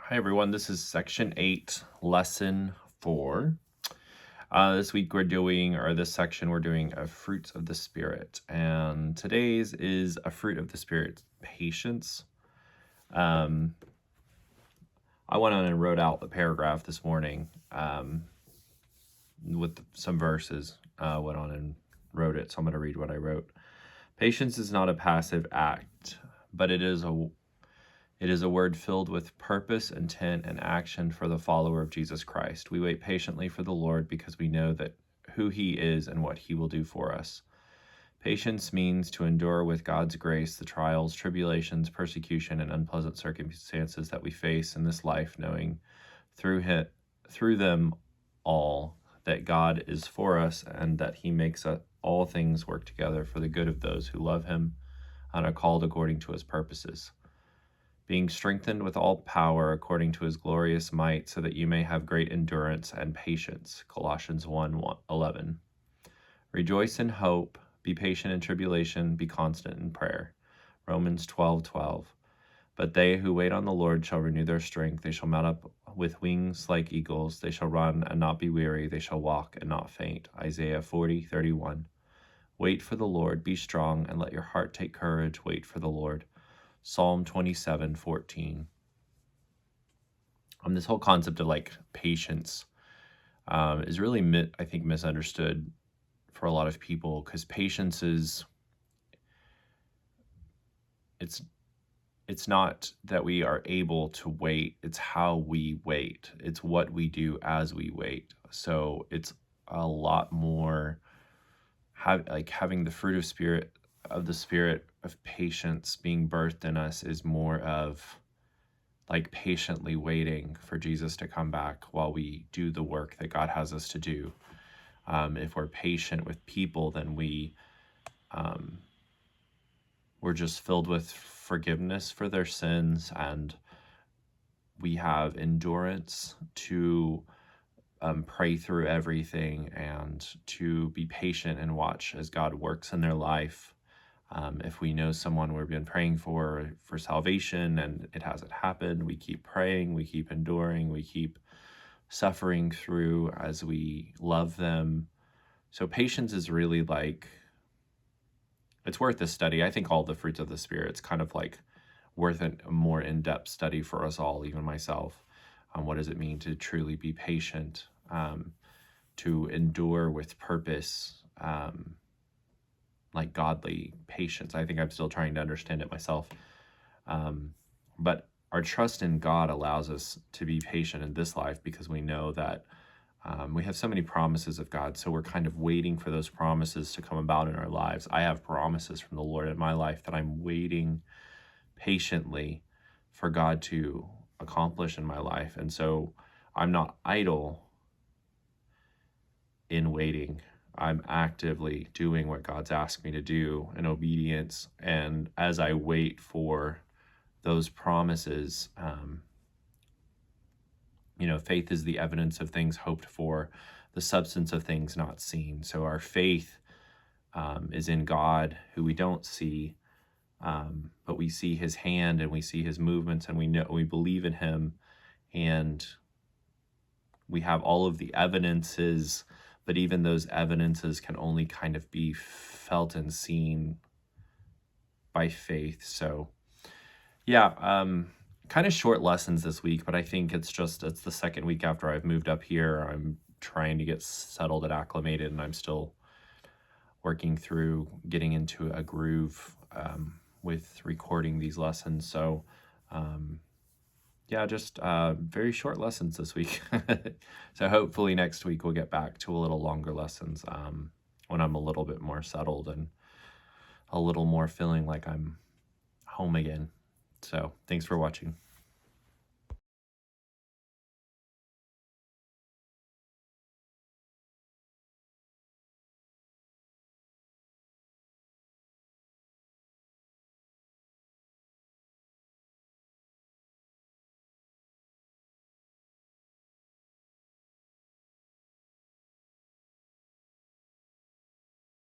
Hi everyone, this is section 8, lesson 4. This week this section we're doing fruits of the Spirit. And today's is a fruit of the Spirit, patience. I went on and wrote out the paragraph this morning with some verses. Went on and wrote it, so I'm going to read what I wrote. Patience is not a passive act, but it is a word filled with purpose, intent, and action for the follower of Jesus Christ. We wait patiently for the Lord because we know that who he is and what he will do for us. Patience means to endure with God's grace the trials, tribulations, persecution, and unpleasant circumstances that we face in this life, knowing through them all that God is for us and that he makes all things work together for the good of those who love him and are called according to his purposes. Being strengthened with all power according to his glorious might, so that you may have great endurance and patience. Colossians 1:11. Rejoice in hope, be patient in tribulation, be constant in prayer. Romans 12:12. But they who wait on the Lord shall renew their strength. They shall mount up with wings like eagles. They shall run and not be weary. They shall walk and not faint. Isaiah 40:31. Wait for the Lord, be strong, and let your heart take courage. Wait for the Lord. Psalm 27:14. This whole concept of patience is really, I think, misunderstood for a lot of people, because patience it's not that we are able to wait, it's how we wait. It's what we do as we wait. So it's a lot more having the fruit of the spirit of patience being birthed in us is more of patiently waiting for Jesus to come back while we do the work that God has us to do. If we're patient with people, then we're just filled with forgiveness for their sins, and we have endurance to pray through everything and to be patient and watch as God works in their life. If we know someone we've been praying for salvation and it hasn't happened, we keep praying, we keep enduring, we keep suffering through as we love them. So patience is really it's worth a study. I think all the fruits of the Spirit, it's kind of worth a more in-depth study for us all, even myself. What does it mean to truly be patient, to endure with purpose, godly patience. I think I'm still trying to understand it myself. But our trust in God allows us to be patient in this life, because we know that we have so many promises of God. So we're kind of waiting for those promises to come about in our lives. I have promises from the Lord in my life that I'm waiting patiently for God to accomplish in my life. And so I'm not idle in waiting. I'm actively doing what God's asked me to do in obedience. And as I wait for those promises, faith is the evidence of things hoped for, the substance of things not seen. So our faith is in God, who we don't see, but we see his hand and we see his movements, and we believe in him, and we have all of the evidences. But even those evidences can only kind of be felt and seen by faith. So yeah, kind of short lessons this week, but I think it's the second week after I've moved up here. I'm trying to get settled and acclimated, and I'm still working through getting into a groove with recording these lessons. So yeah, just very short lessons this week. So hopefully next week we'll get back to a little longer lessons when I'm a little bit more settled and a little more feeling like I'm home again. So thanks for watching.